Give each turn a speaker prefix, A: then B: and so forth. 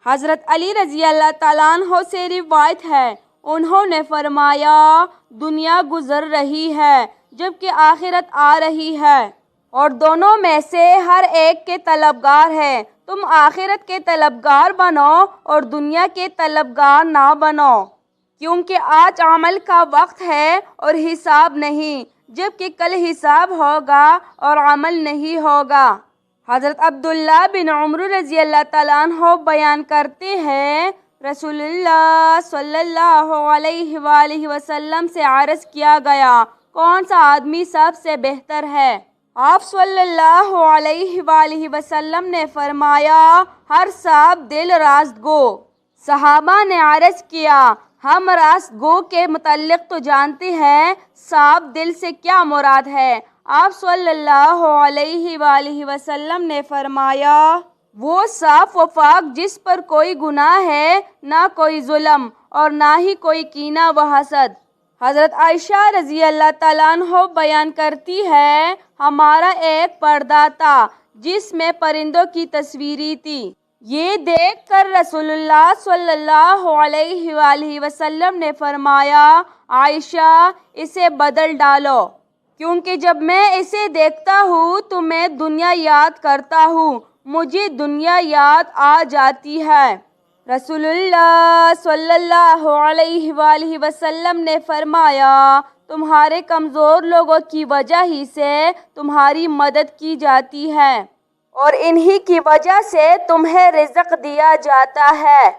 A: حضرت علی رضی اللہ تعالیٰ عنہ سے روایت ہے، انہوں نے فرمایا دنیا گزر رہی ہے جبکہ آخرت آ رہی ہے، اور دونوں میں سے ہر ایک کے طلبگار ہے۔ تم آخرت کے طلبگار بنو اور دنیا کے طلبگار نہ بنو، کیونکہ آج عمل کا وقت ہے اور حساب نہیں، جبکہ کل حساب ہوگا اور عمل نہیں ہوگا۔ حضرت عبداللہ بن عمر رضی اللہ تعالیٰ عنہ بیان کرتے ہیں، رسول اللہ صلی اللہ علیہ وآلہ وسلم سے عرض کیا گیا، کون سا آدمی سب سے بہتر ہے؟ آپ صلی اللہ علیہ وآلہ وسلم نے فرمایا، ہر صاحب دل راست گو۔ صحابہ نے عرض کیا، ہم راست گو کے متعلق تو جانتے ہیں، صاحب دل سے کیا مراد ہے؟ آپ صلی اللہ علیہ وآلہ وسلم نے فرمایا، وہ صاف و پاک جس پر کوئی گناہ ہے، نہ کوئی ظلم اور نہ ہی کوئی کینہ و حسد۔ حضرت عائشہ رضی اللہ تعالیٰ عنہ بیان کرتی ہے، ہمارا ایک پردہ تھا جس میں پرندوں کی تصویریں تھی۔ یہ دیکھ کر رسول اللہ صلی اللہ علیہ وآلہ وسلم نے فرمایا، عائشہ اسے بدل ڈالو، کیونکہ جب میں اسے دیکھتا ہوں تو میں دنیا یاد کرتا ہوں، مجھے دنیا یاد آ جاتی ہے۔ رسول اللہ صلی اللہ علیہ وآلہ وسلم نے فرمایا، تمہارے کمزور لوگوں کی وجہ ہی سے تمہاری مدد کی جاتی ہے، اور انہی کی وجہ سے تمہیں رزق دیا جاتا ہے۔